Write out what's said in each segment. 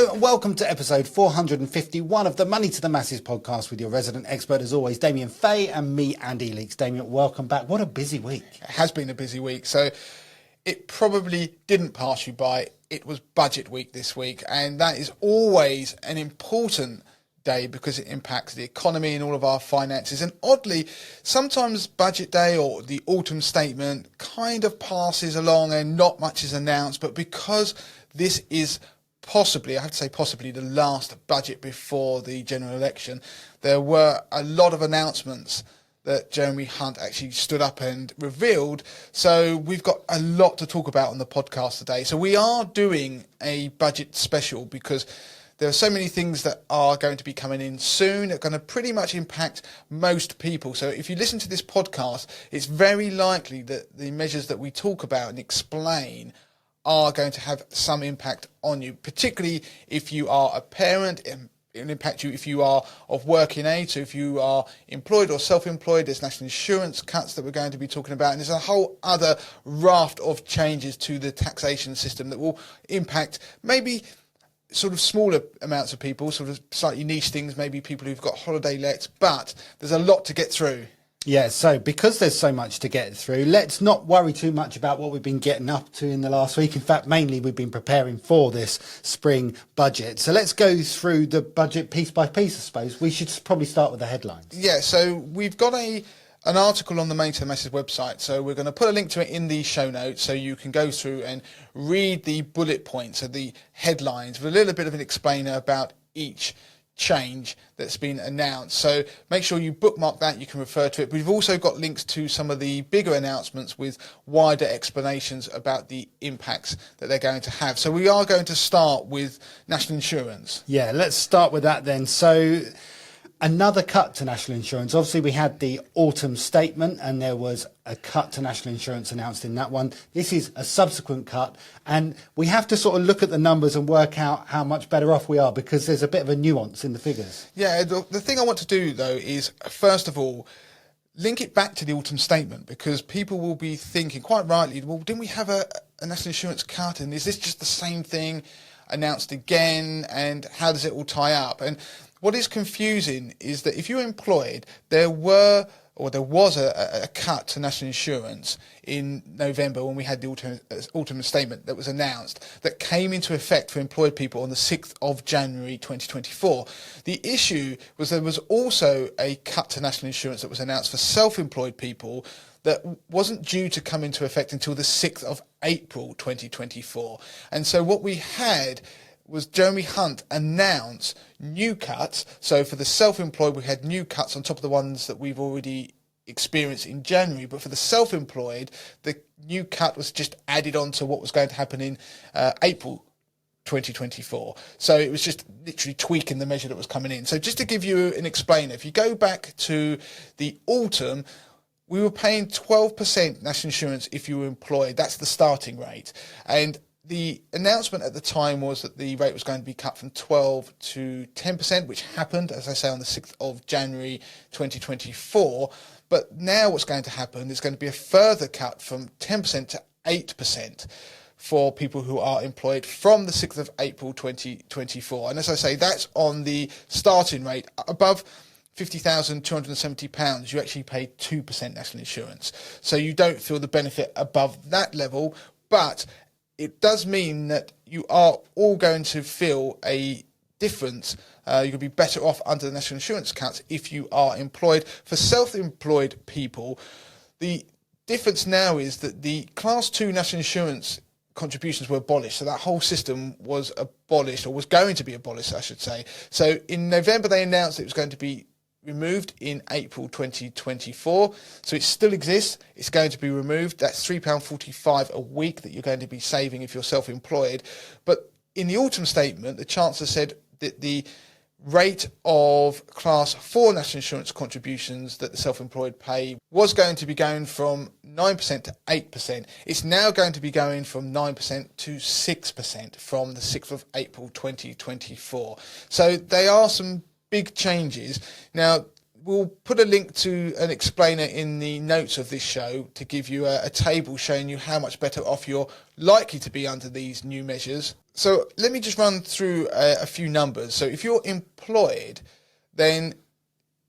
Hello and welcome to episode 451 of the Money to the Masses podcast with your resident expert as always, Damien Fay, and me, Andy Leaks. Damien, welcome back. What a busy week. It has been a busy week, so it probably didn't pass you by. It was budget week this week, and that is always an important day because it impacts the economy and all of our finances. And oddly, sometimes budget day or the autumn statement kind of passes along and not much is announced, but because this is possibly, I have to say possibly, the last budget before the general election, there were a lot of announcements that Jeremy Hunt actually stood up and revealed. So we've got a lot to talk about on the podcast today. So we are doing a budget special because there are so many things that are going to be coming in soon that are going to pretty much impact most people. So if you listen to this podcast, it's very likely that the measures that we talk about and explain are going to have some impact on you, particularly if you are a parent. It'll impact you if you are of working age. So if you are employed or self-employed, there's national insurance cuts that we're going to be talking about. And there's a whole other raft of changes to the taxation system that will impact maybe sort of smaller amounts of people, sort of slightly niche things, maybe people who've got holiday lets, but there's a lot to get through. Yeah, so because there's so much to get through, let's not worry too much about what we've been getting up to in the last week. In fact, mainly we've been preparing for this spring budget. So let's go through the budget piece by piece, I suppose. We should probably start with the headlines. Yeah, so we've got an article on the Money to the Masses website, so we're going to put a link to it in the show notes so you can go through and read the bullet points of the headlines with a little bit of an explainer about each change that's been announced. So make sure you bookmark that, you can refer to it. But we've also got links to some of the bigger announcements with wider explanations about the impacts that they're going to have. So we are going to start with national insurance. Yeah, let's start with that then. So another cut to national insurance. Obviously, we had the autumn statement and there was a cut to national insurance announced in that one. This is a subsequent cut, and we have to sort of look at the numbers and work out how much better off we are because there's a bit of a nuance in the figures. Yeah, the thing I want to do, though, is, first of all, link it back to the autumn statement because people will be thinking, quite rightly, well, didn't we have a national insurance cut, and is this just the same thing announced again, and how does it all tie up? And what is confusing is that if you're employed, there was a cut to national insurance in November when we had the autumn statement that was announced that came into effect for employed people on the 6th of January 2024. The issue was there was also a cut to national insurance that was announced for self-employed people that wasn't due to come into effect until the 6th of April 2024. And so what we had was Jeremy Hunt announce new cuts. So for the self-employed, we had new cuts on top of the ones that we've already experienced in January. But for the self-employed, the new cut was just added on to what was going to happen in April 2024. So it was just literally tweaking the measure that was coming in. So just to give you an explainer, if you go back to the autumn, we were paying 12% national insurance if you were employed. That's the starting rate. And the announcement at the time was that the rate was going to be cut from 12 to 10%, which happened, as I say, on the 6th of January 2024. But now what's going to happen is going to be a further cut from 10% to 8% for people who are employed from the 6th of April 2024. And as I say, that's on the starting rate. Above £50,270, you actually pay 2% national insurance. So you don't feel the benefit above that level, but it does mean that you are all going to feel a difference. You're going to be better off under the national insurance cuts if you are employed. For self-employed people, the difference now is that the Class 2 national insurance contributions were abolished. So that whole system was abolished, or was going to be abolished, I should say. So in November, they announced it was going to be removed in April 2024. So it still exists. It's going to be removed. That's £3.45 a week that you're going to be saving if you're self-employed. But in the autumn statement, the Chancellor said that the rate of Class 4 national insurance contributions that the self-employed pay was going to be going from 9% to 8%. It's now going to be going from 9% to 6% from the 6th of April 2024. So they are some big changes. Now, we'll put a link to an explainer in the notes of this show to give you a table showing you how much better off you're likely to be under these new measures. So let me just run through a few numbers. So if you're employed, then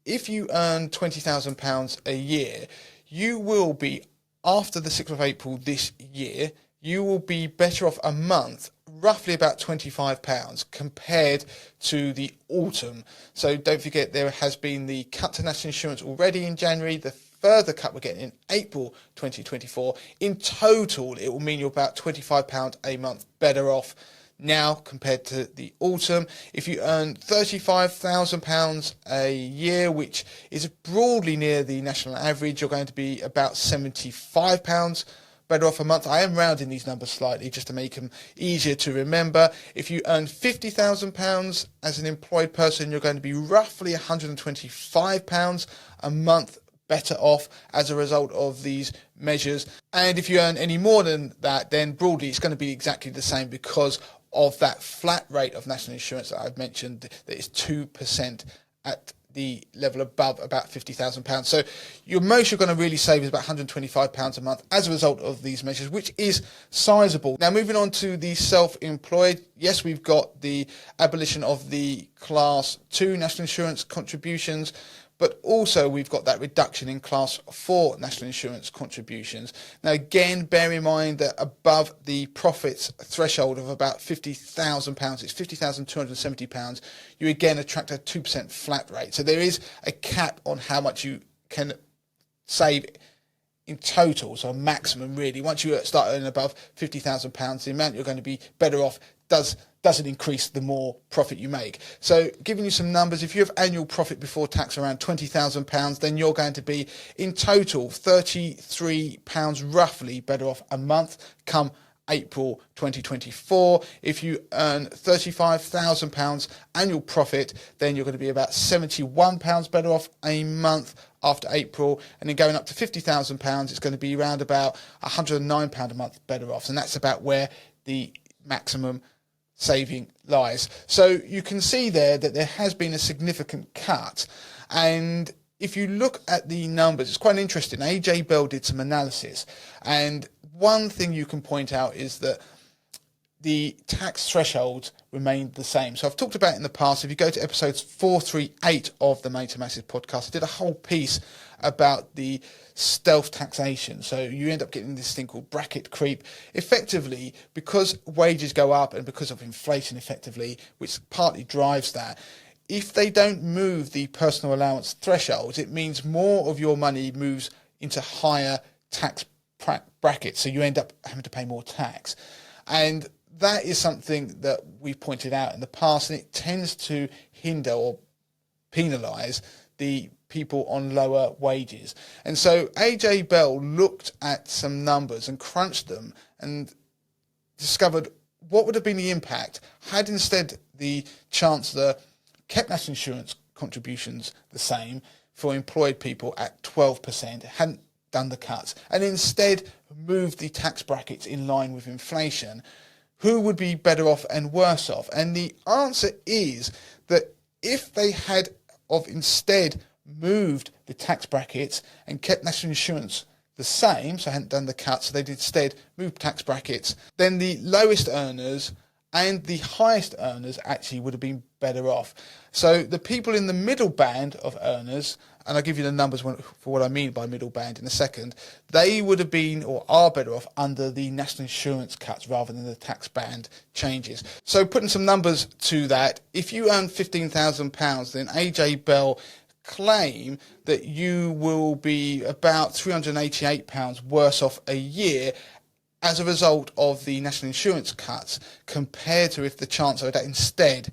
if you earn £20,000 a year, you will be, after the 6th of April this year, you will be better off a month, roughly about £25 compared to the autumn. So don't forget, there has been the cut to national insurance already in January, the further cut we're getting in April 2024. In total, it will mean you're about £25 a month better off now compared to the autumn. If you earn £35,000 a year, which is broadly near the national average, you're going to be about £75 better off a month. I am rounding these numbers slightly just to make them easier to remember. If you earn £50,000 as an employed person, you're going to be roughly £125 a month better off as a result of these measures. And if you earn any more than that, then broadly it's going to be exactly the same because of that flat rate of national insurance that I've mentioned, that is 2% at the level above about £50,000. So your most you're going to really save is about £125 a month as a result of these measures, which is sizable. Now, moving on to the self-employed, yes, we've got the abolition of the Class 2 national insurance contributions, but also we've got that reduction in Class 4 national insurance contributions. Now, again, bear in mind that above the profits threshold of about £50,000, it's £50,270, you again attract a 2% flat rate. So there is a cap on how much you can save in total, so a maximum really. Once you start earning above £50,000, the amount you're going to be better off doesn't increase the more profit you make. So giving you some numbers, if you have annual profit before tax around £20,000, then you're going to be in total £33 roughly better off a month come April 2024. If you earn £35,000 annual profit, then you're going to be about £71 better off a month after April, and then going up to £50,000, it's going to be around about £109 a month better off, and that's about where the maximum saving lies. So you can see there that there has been a significant cut, and if you look at the numbers, it's quite interesting. AJ Bell did some analysis, and one thing you can point out is that the tax thresholds remained the same. So I've talked about it in the past. If you go to episodes 438 of the Made to Massive podcast, I did a whole piece about the stealth taxation. So you end up getting this thing called bracket creep. Effectively, because wages go up and because of inflation effectively, which partly drives that, if they don't move the personal allowance thresholds, it means more of your money moves into higher tax brackets. So you end up having to pay more tax. And that is something that we've pointed out in the past, and it tends to hinder or penalise the people on lower wages. And so AJ Bell looked at some numbers and crunched them and discovered what would have been the impact had instead the Chancellor kept national insurance contributions the same for employed people at 12%, hadn't done the cuts, and instead moved the tax brackets in line with inflation. Who would be better off and worse off? And the answer is that if they had instead moved the tax brackets and kept national insurance the same, so hadn't done the cuts, so they'd instead moved tax brackets, then the lowest earners and the highest earners actually would have been better off. So the people in the middle band of earners, and I'll give you the numbers for what I mean by middle band in a second, they would have been or are better off under the national insurance cuts rather than the tax band changes. So putting some numbers to that, if you earn £15,000, then AJ Bell claim that you will be about £388 worse off a year as a result of the national insurance cuts compared to if the Chancellor had instead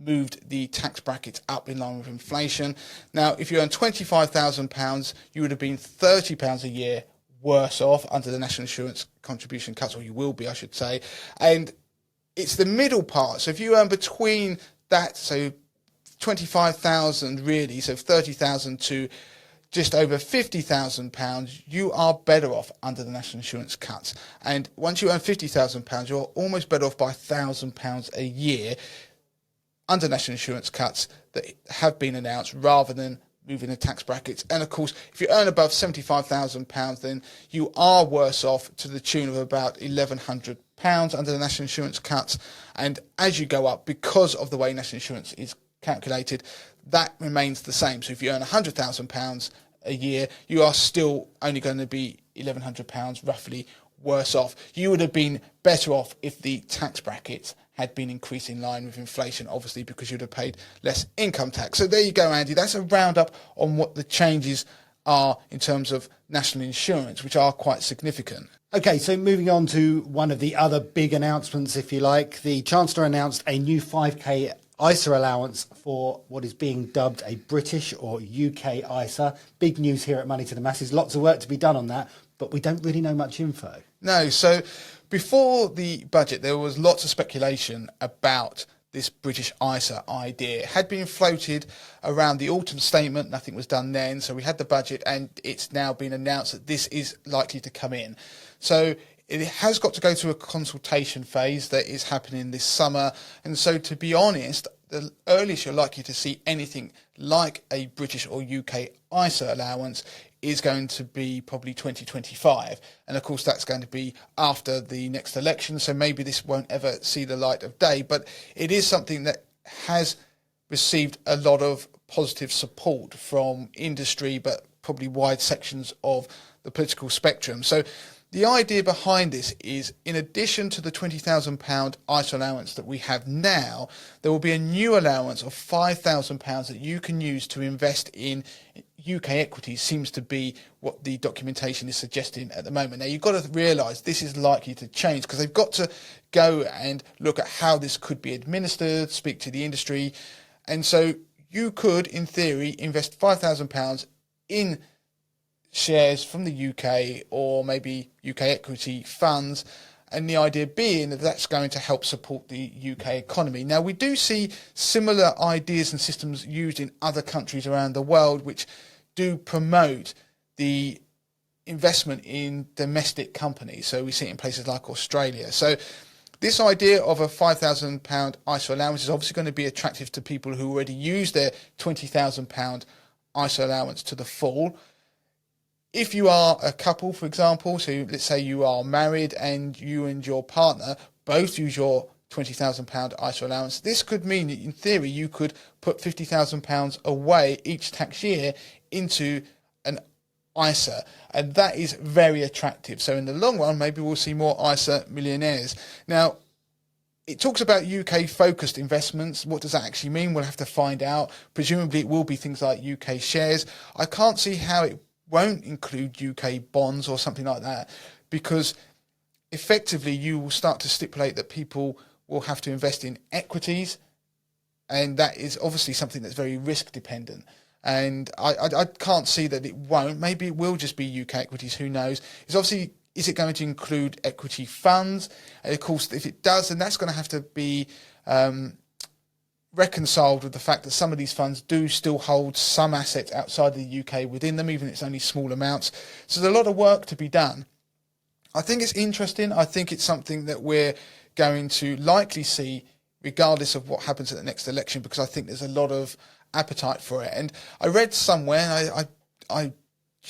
moved the tax brackets up in line with inflation. Now, if you earn £25,000, you would have been £30 a year worse off under the national insurance contribution cuts, or you will be, I should say. And it's the middle part. So if you earn between that, so 25,000 really, so 30,000 to just over £50,000, you are better off under the national insurance cuts. And once you earn £50,000, you're almost better off by £1,000 a year under national insurance cuts that have been announced rather than moving the tax brackets. And of course, if you earn above £75,000, then you are worse off to the tune of about £1,100 under the national insurance cuts. And as you go up, because of the way national insurance is calculated, that remains the same. So if you earn £100,000 a year, you are still only going to be £1,100 roughly worse off. You would have been better off if the tax brackets had been increased in line with inflation, obviously, because you'd have paid less income tax. So there you go, Andy. That's a roundup on what the changes are in terms of national insurance, which are quite significant. Okay, so moving on to one of the other big announcements, if you like. The Chancellor announced a new 5k ISA allowance for what is being dubbed a British or UK ISA. Big news here at Money to the Masses. Lots of work to be done on that, but we don't really know much info. No, so before the budget, there was lots of speculation about this British ISA idea. It had been floated around the autumn statement, nothing was done then, so we had the budget and it's now been announced that this is likely to come in. So it has got to go through a consultation phase that is happening this summer, and so to be honest, the earliest you're likely to see anything like a British or UK ISA allowance is going to be probably 2025. And of course, that's going to be after the next election. So maybe this won't ever see the light of day, but it is something that has received a lot of positive support from industry, but probably wide sections of the political spectrum. So the idea behind this is, in addition to the £20,000 ISA allowance that we have now, there will be a new allowance of £5,000 that you can use to invest in UK equities. Seems to be what the documentation is suggesting at the moment. Now, you've got to realise this is likely to change, because they've got to go and look at how this could be administered, speak to the industry. And so you could, in theory, invest £5,000 in shares from the UK or maybe UK equity funds, and the idea being that that's going to help support the UK economy. Now, we do see similar ideas and systems used in other countries around the world which do promote the investment in domestic companies. So we see it in places like Australia. So this idea of a £5,000 ISA allowance is obviously going to be attractive to people who already use their £20,000 ISA allowance to the full. If you are a couple, for example, so let's say you are married and you and your partner both use your £20,000 ISA allowance, this could mean that in theory you could put £50,000 away each tax year into an ISA, and that is very attractive. So in the long run, maybe we'll see more ISA millionaires. Now, it talks about UK-focused investments. What does that actually mean? We'll have to find out. Presumably it will be things like UK shares. I can't see how it won't include UK bonds or something like that, because effectively you will start to stipulate that people will have to invest in equities, and that is obviously something that's very risk dependent. And I can't see that it won't. Maybe it will just be UK equities, who knows. It's obviously, is it going to include equity funds? And of course, if it does, then that's going to have to be reconciled with the fact that some of these funds do still hold some assets outside the UK within them, even if it's only small amounts. So there's a lot of work to be done. I think it's interesting. I think it's something that we're going to likely see regardless of what happens at the next election, because I think there's a lot of appetite for it. And I read somewhere, and I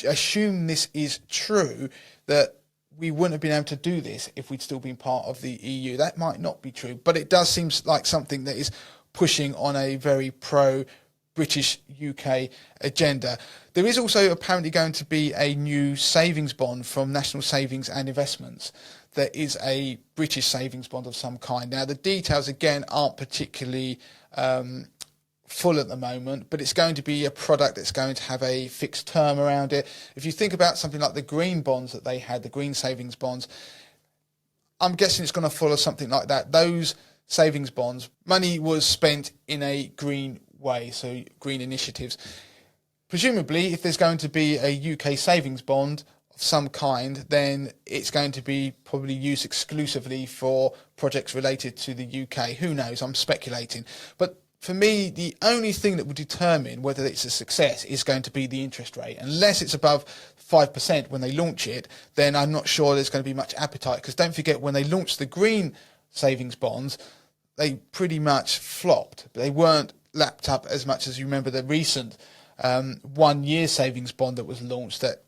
assume this is true, that we wouldn't have been able to do this if we'd still been part of the EU. That might not be true, but it does seem like something that is pushing on a very pro-British UK agenda. There is also apparently going to be a new savings bond from National Savings and Investments. There is a British savings bond of some kind. Now, the details, again, aren't particularly full at the moment, but it's going to be a product that's going to have a fixed term around it. If you think about something like the green bonds that they had, the green savings bonds, I'm guessing it's going to follow something like that. Those savings bonds, money was spent in a green way, so green initiatives. Presumably, if there's going to be a UK savings bond of some kind, then it's going to be probably used exclusively for projects related to the UK. Who knows? I'm speculating. But for me, the only thing that will determine whether it's a success is going to be the interest rate. Unless it's above 5% when they launch it, then I'm not sure there's going to be much appetite. Because don't forget, when they launched the green savings bonds, they pretty much flopped. They weren't lapped up as much as you remember the recent 1-year savings bond that was launched that,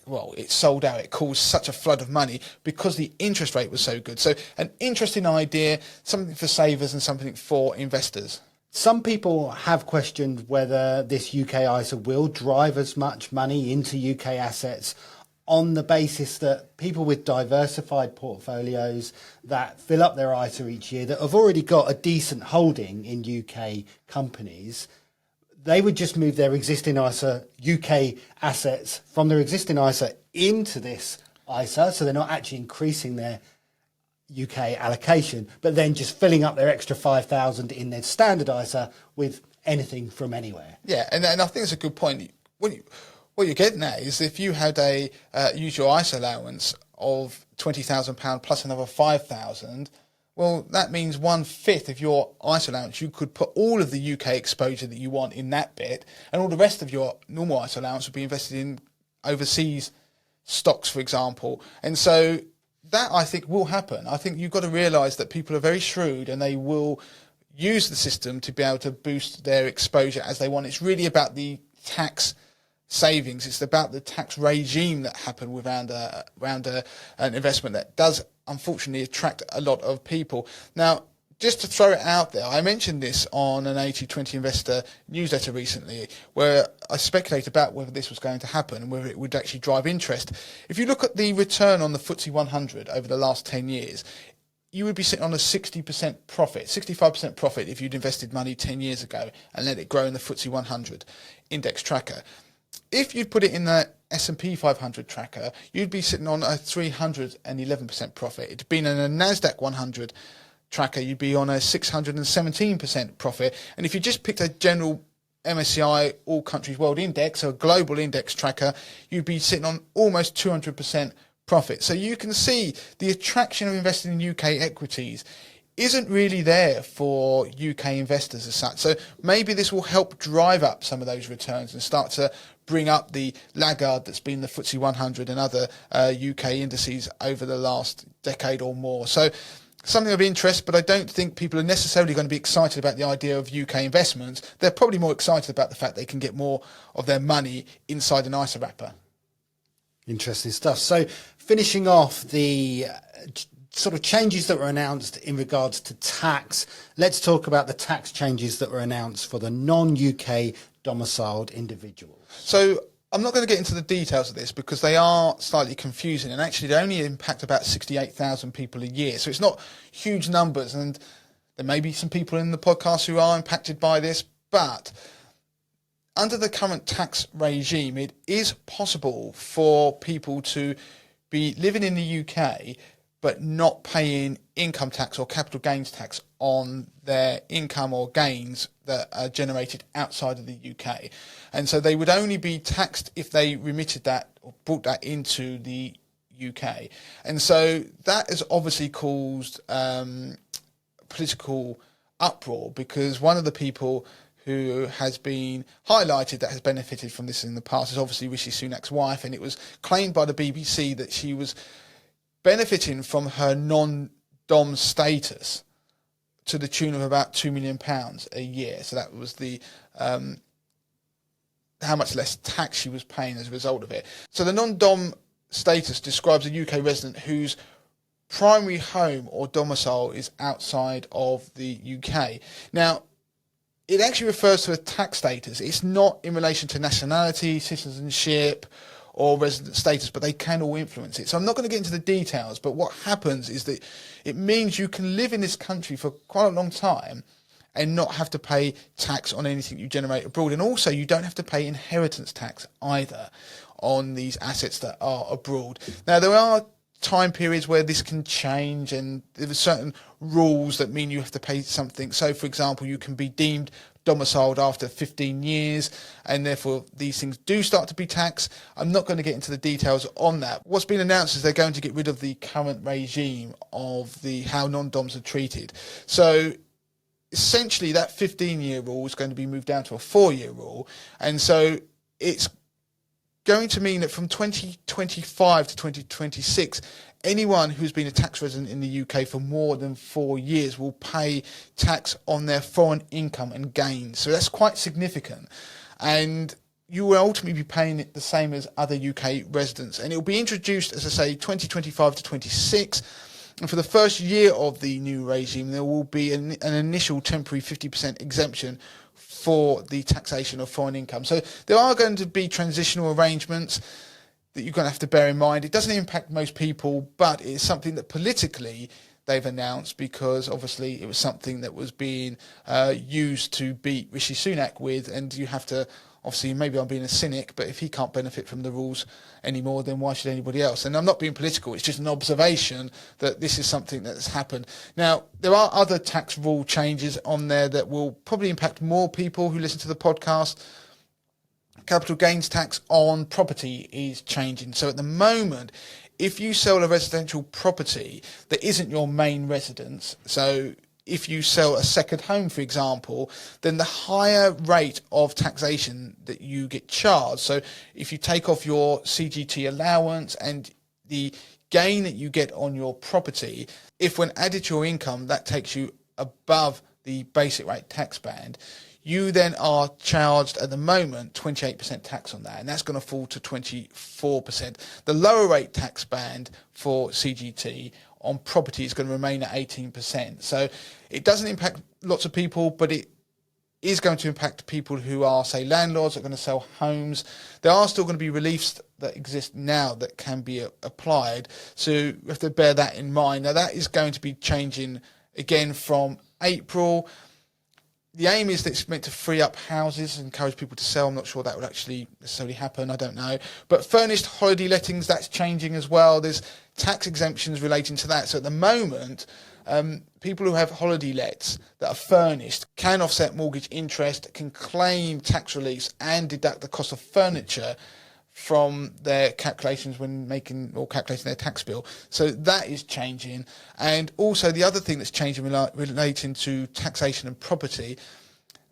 well, it sold out. It caused such a flood of money because the interest rate was so good. So an interesting idea, something for savers and something for investors. Some people have questioned whether this UK ISA will drive as much money into UK assets on the basis that people with diversified portfolios that fill up their ISA each year, that have already got a decent holding in UK companies, they would just move their existing ISA, UK assets from their existing ISA into this ISA, so they're not actually increasing their UK allocation, but then just filling up their extra 5,000 in their standard ISA with anything from anywhere. Yeah, and I think it's a good point. What you're getting at is if you had a use your ISA allowance of £20,000 plus another 5,000, well, that means 1/5 of your ISA allowance. You could put all of the UK exposure that you want in that bit, and all the rest of your normal ISA allowance would be invested in overseas stocks, for example. And so that, I think, will happen. I think you've got to realise that people are very shrewd and they will use the system to be able to boost their exposure as they want. It's really about the tax savings. It's about the tax regime that happened around an investment that does unfortunately attract a lot of people. Now, just to throw it out there, I mentioned this on an 80/20 investor newsletter recently, where I speculated about whether this was going to happen and whether it would actually drive interest. If you look at the return on the FTSE 100 over the last 10 years, you would be sitting on a 60% profit, 65% profit if you'd invested money 10 years ago and let it grow in the FTSE 100 index tracker. If you'd put it in the S&P 500 tracker, you'd be sitting on a 311% profit. It'd been in a NASDAQ 100 tracker, you'd be on a 617% profit. And if you just picked a general MSCI All Countries World Index, or a global index tracker, you'd be sitting on almost 200% profit. So you can see the attraction of investing in UK equities isn't really there for UK investors as such. So maybe this will help drive up some of those returns and start to bring up the laggard that's been the FTSE 100 and other UK indices over the last decade or more. So something of interest, but I don't think people are necessarily going to be excited about the idea of UK investments. They're probably more excited about the fact they can get more of their money inside an ISA wrapper. Interesting stuff. So finishing off the sort of changes that were announced in regards to tax, let's talk about the tax changes that were announced for the non-UK domiciled individuals. So I'm not going to get into the details of this because they are slightly confusing, and actually they only impact about 68,000 people a year. So it's not huge numbers, and there may be some people in the podcast who are impacted by this, but under the current tax regime, it is possible for people to be living in the UK but not paying income tax or capital gains tax on their income or gains that are generated outside of the UK. And so they would only be taxed if they remitted that or brought that into the UK. And so that has obviously caused political uproar, because one of the people who has been highlighted that has benefited from this in the past is obviously Rishi Sunak's wife, and it was claimed by the BBC that she was benefiting from her non-dom status to the tune of about £2 million a year. So that was the how much less tax she was paying as a result of it. So the non-dom status describes a UK resident whose primary home or domicile is outside of the UK. Now, it actually refers to a tax status. It's not in relation to nationality, citizenship, or resident status, but they can all influence it. So I'm not going to get into the details, but what happens is that it means you can live in this country for quite a long time and not have to pay tax on anything you generate abroad. And also you don't have to pay inheritance tax either on these assets that are abroad. Now, there are time periods where this can change, and there are certain rules that mean you have to pay something. So, for example, you can be deemed domiciled after 15 years, and therefore these things do start to be taxed. I'm not going to get into the details on that. What's been announced is they're going to get rid of the current regime of how non-doms are treated. So essentially that 15-year rule is going to be moved down to a 4-year rule, and so it's going to mean that from 2025 to 2026, anyone who's been a tax resident in the UK for more than 4 years will pay tax on their foreign income and gains. So that's quite significant. and you will ultimately be paying it the same as other UK residents. And it will be introduced, as I say, 2025 to 26. And for the first year of the new regime, there will be an initial temporary 50% exemption for the taxation of foreign income. So there are going to be transitional arrangements that you're going to have to bear in mind. It doesn't impact most people, but it's something that politically they've announced, because obviously it was something that was being used to beat Rishi Sunak with, and you have to, obviously, maybe I'm being a cynic, but if he can't benefit from the rules anymore, then why should anybody else? And I'm not being political, it's just an observation that this is something that's happened. Now, there are other tax rule changes on there that will probably impact more people who listen to the podcast. Capital gains tax on property is changing. So at the moment, if you sell a residential property that isn't your main residence, so if you sell a second home, for example, then the higher rate of taxation that you get charged, so if you take off your CGT allowance and the gain that you get on your property, if when added to your income, that takes you above the basic rate tax band, you then are charged at the moment 28% tax on that, and that's going to fall to 24%. The lower rate tax band for CGT on property is going to remain at 18%. So it doesn't impact lots of people, but it is going to impact people who are, say, landlords that are going to sell homes. There are still going to be reliefs that exist now that can be applied, so you have to bear that in mind. Now, that is going to be changing again from April. The aim is that it's meant to free up houses and encourage people to sell. I'm not sure that would actually necessarily happen. I don't know. But furnished holiday lettings, that's changing as well. There's tax exemptions relating to that. So at the moment, people who have holiday lets that are furnished can offset mortgage interest, can claim tax reliefs and deduct the cost of furniture from their calculations when making or calculating their tax bill. So that is changing. And also the other thing that's changing relating to taxation and property,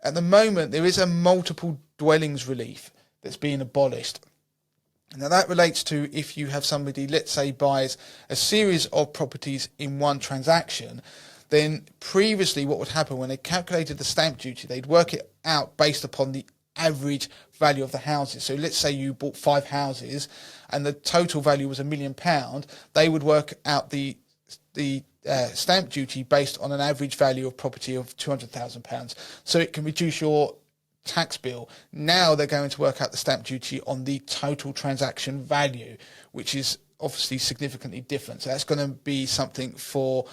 at the moment there is a multiple dwellings relief that's being abolished. Now that relates to if you have somebody, let's say, buys a series of properties in one transaction, then previously what would happen when they calculated the stamp duty, they'd work it out based upon the average value of the houses. So let's say you bought 5 houses and the total value was £1 million, they would work out the stamp duty based on an average value of property of £200,000. So it can reduce your tax bill. Now they're going to work out the stamp duty on the total transaction value, which is obviously significantly different. So that's going to be something for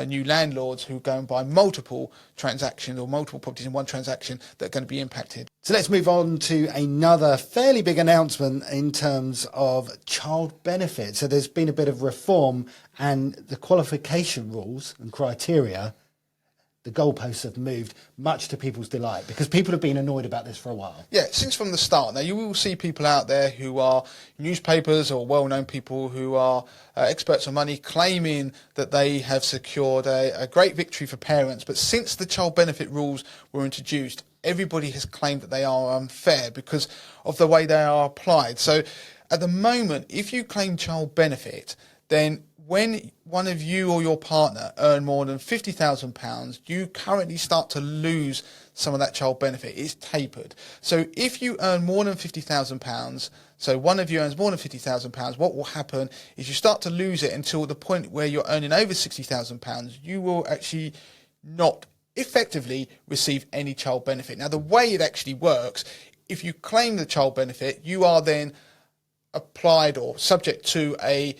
new landlords who go and buy multiple transactions or multiple properties in one transaction that are going to be impacted. So let's move on to another fairly big announcement in terms of child benefit. So there's been a bit of reform, and the qualification rules and criteria, the goalposts have moved, much to people's delight, because people have been annoyed about this for a while. Yeah, since from the start. Now, you will see people out there who are newspapers or well-known people who are experts on money claiming that they have secured a great victory for parents. But since the child benefit rules were introduced, everybody has claimed that they are unfair because of the way they are applied. So at the moment, if you claim child benefit, then when one of you or your partner earn more than £50,000, you currently start to lose some of that child benefit. It's tapered. So if you earn more than £50,000, so one of you earns more than £50,000, what will happen is you start to lose it until the point where you're earning over £60,000. You will actually not effectively receive any child benefit. Now, the way it actually works, if you claim the child benefit, you are then applied or subject to a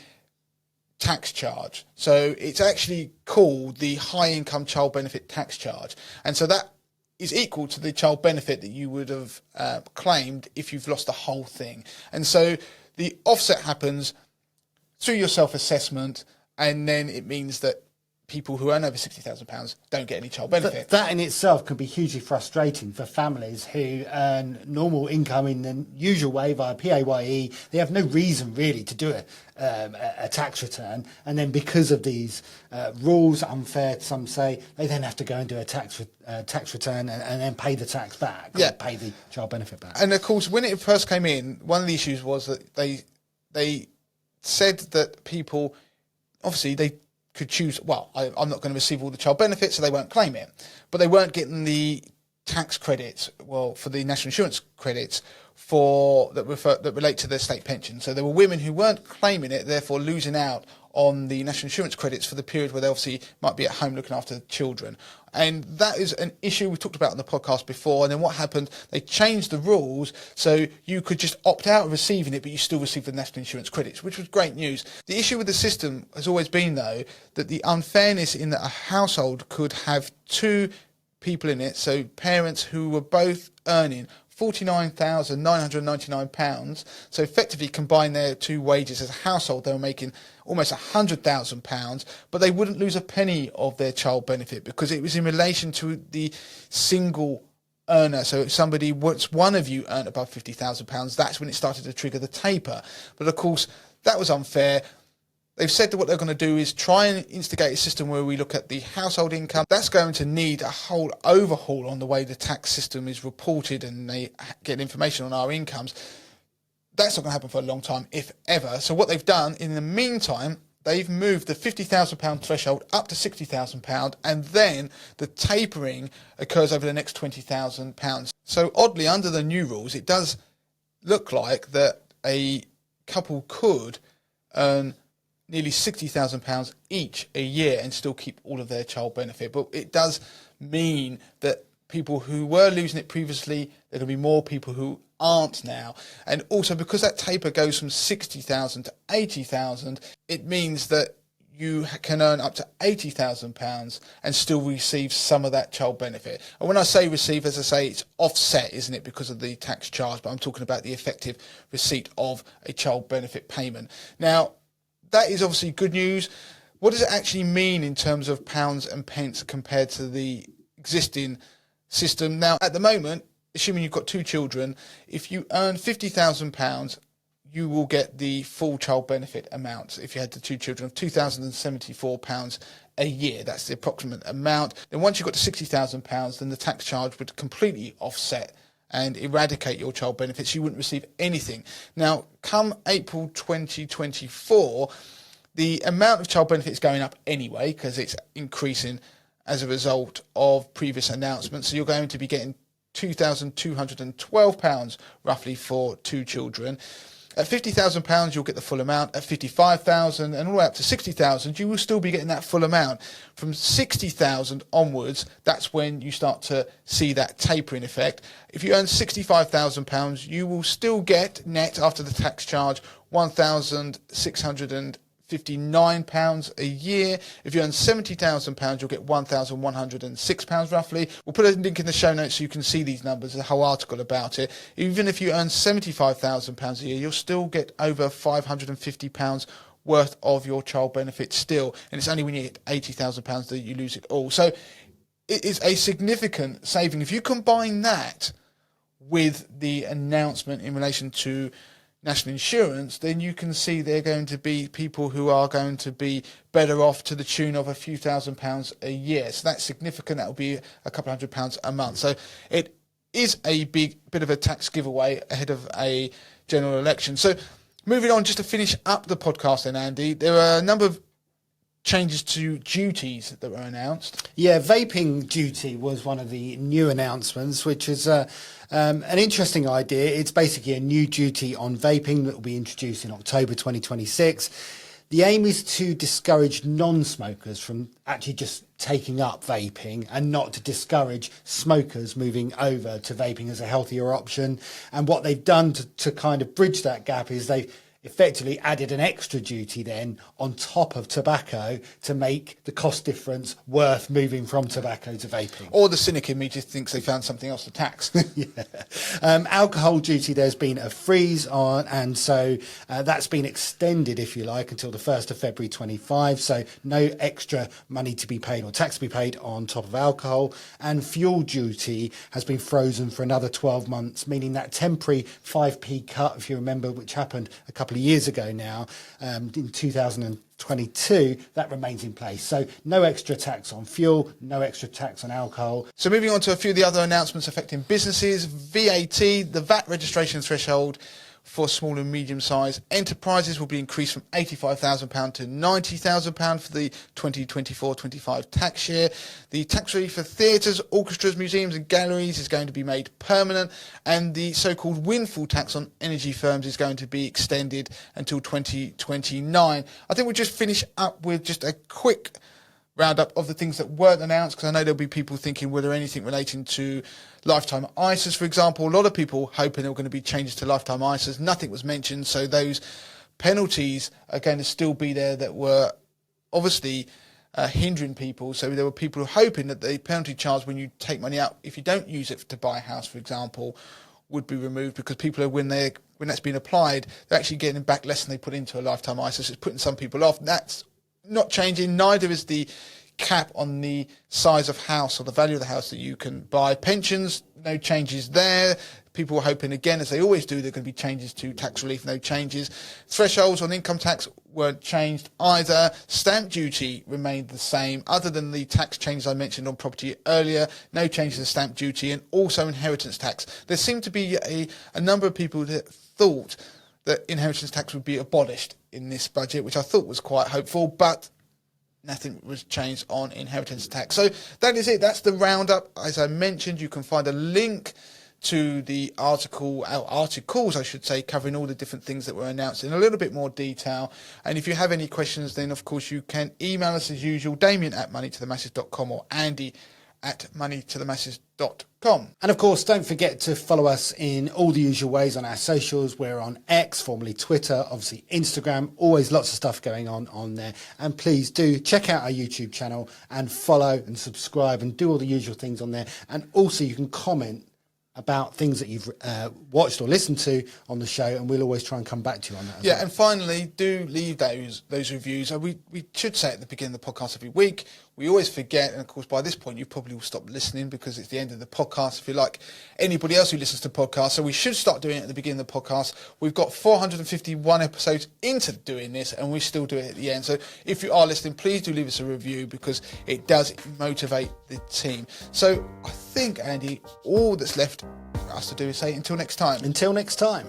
tax charge. So it's actually called the high income child benefit tax charge. And so that is equal to the child benefit that you would have claimed if you've lost the whole thing. And so the offset happens through your self-assessment, and then it means that people who earn over £60,000 don't get any child benefit. That in itself can be hugely frustrating for families who earn normal income in the usual way via PAYE. They have no reason really to do a tax return, and then because of these rules, unfair some say, they then have to go and do a tax return and then pay the tax back, or pay the child benefit back. And of course, when it first came in, one of the issues was that they said that people, obviously they could choose, well, I'm not going to receive all the child benefits, so they won't claim it. But they weren't getting the tax credits, well, for the national insurance credits that relate to their state pension. So there were women who weren't claiming it, therefore losing out on the national insurance credits for the period where they obviously might be at home looking after children. And that is an issue we talked about on the podcast before. And then what happened, they changed the rules so you could just opt out of receiving it, but you still receive the national insurance credits, which was great news. The issue with the system has always been, though, that the unfairness in that a household could have two people in it, so parents who were both earning £49,999, so effectively combine their two wages as a household, they were making almost £100,000, but they wouldn't lose a penny of their child benefit because it was in relation to the single earner. So if somebody, once one of you earned above £50,000, that's when it started to trigger the taper. But of course, that was unfair. They've said that what they're going to do is try and instigate a system where we look at the household income. That's going to need a whole overhaul on the way the tax system is reported and they get information on our incomes. That's not going to happen for a long time, if ever. So what they've done in the meantime, they've moved the £50,000 threshold up to £60,000, and then the tapering occurs over the next £20,000. So oddly, under the new rules, it does look like that a couple could earn nearly £60,000 each a year and still keep all of their child benefit. But it does mean that people who were losing it previously, there are going to be more people who aren't now. And also because that taper goes from 60,000 to 80,000, it means that you can earn up to £80,000 and still receive some of that child benefit. And when I say receive, as I say, it's offset, isn't it, because of the tax charge, but I'm talking about the effective receipt of a child benefit payment. Now, that is obviously good news. What does it actually mean in terms of pounds and pence compared to the existing system? Now, at the moment, assuming you've got two children, if you earn £50,000, you will get the full child benefit amount. If you had the two children, of £2,074 a year, that's the approximate amount. Then once you've got to £60,000, then the tax charge would completely offset and eradicate your child benefits. You wouldn't receive anything. Now, come April 2024, the amount of child benefit is going up anyway because it's increasing as a result of previous announcements. So you're going to be getting £2,212 roughly for two children. At £50,000, you'll get the full amount. At £55,000 and all the way up to £60,000, you will still be getting that full amount. From £60,000 onwards, that's when you start to see that tapering effect. If you earn £65,000, you will still get net after the tax charge £1,659 a year. If you earn £70,000, you'll get £1,106 roughly. We'll put a link in the show notes so you can see these numbers, a whole article about it. Even if you earn £75,000 a year, you'll still get over £550 worth of your child benefit still. And it's only when you hit £80,000 that you lose it all. So it is a significant saving. If you combine that with the announcement in relation to national insurance, then you can see there are going to be people who are going to be better off to the tune of a few £1,000s a year. So that's significant. That will be a couple £100 a month. So it is a big bit of a tax giveaway ahead of a general election. So moving on, just to finish up the podcast then, Andy, there are a number of changes to duties that were announced. Yeah, vaping duty was one of the new announcements, which is an interesting idea. It's basically a new duty on vaping that will be introduced in October 2026. The aim is to discourage non-smokers from actually just taking up vaping and not to discourage smokers moving over to vaping as a healthier option. And what they've done to kind of bridge that gap is they've effectively added an extra duty then on top of tobacco to make the cost difference worth moving from tobacco to vaping. Or the cynic in me just thinks they found something else to tax. Yeah. Alcohol duty, there's been a freeze on, and so that's been extended, if you like, until the 1st of February 25. So no extra money to be paid or tax to be paid on top of alcohol. And fuel duty has been frozen for another 12 months, meaning that temporary 5p cut, if you remember, which happened a couple of years ago now, in 2022, that remains in place. So no extra tax on fuel, no extra tax on alcohol. So moving on to a few of the other announcements affecting businesses, VAT, the VAT registration threshold for small and medium-sized enterprises will be increased from £85,000 to £90,000 for the 2024-25 tax year. The tax relief for theatres, orchestras, museums and galleries is going to be made permanent, and the so-called windfall tax on energy firms is going to be extended until 2029. I think we'll just finish up with just a quick roundup of the things that weren't announced, because I know there'll be people thinking, were there anything relating to lifetime ISAs, for example? A lot of people hoping there were going to be changes to lifetime ISAs. Nothing was mentioned, so those penalties are going to still be there that were obviously hindering people. So there were people hoping that the penalty charge when you take money out, if you don't use it to buy a house, for example, would be removed, because people are, when that's been applied, they're actually getting back less than they put into a lifetime ISA. So it's putting some people off. That's not changing. Neither is the cap on the size of house or the value of the house that you can buy. Pensions, no changes there. People were hoping, again, as they always do, there are going to be changes to tax relief, no changes. Thresholds on income tax weren't changed either. Stamp duty remained the same, other than the tax changes I mentioned on property earlier. No changes to stamp duty, and also inheritance tax. There seemed to be a number of people that thought that inheritance tax would be abolished in this budget, which I thought was quite hopeful, but nothing was changed on inheritance tax. So that is it. That's the roundup. As I mentioned, you can find a link to the articles, I should say, covering all the different things that were announced in a little bit more detail. And if you have any questions, then of course you can email us as usual, Damien@moneytothemasses.com or Andy@moneytothemasses.com. And of course, don't forget to follow us in all the usual ways on our socials. We're on X, formerly Twitter, obviously Instagram, always lots of stuff going on there. And please do check out our YouTube channel and follow and subscribe and do all the usual things on there. And also you can comment about things that you've watched or listened to on the show, and we'll always try and come back to you on that as well. And finally, do leave those reviews. We should say at the beginning of the podcast every week. We always forget, and of course by this point you probably will stop listening because it's the end of the podcast, if you're like anybody else who listens to podcasts. So we should start doing it at the beginning of the podcast. We've got 451 episodes into doing this, and we still do it at the end. So if you are listening, please do leave us a review, because it does motivate the team. So I think, Andy, all that's left for us to do is say until next time. Until next time.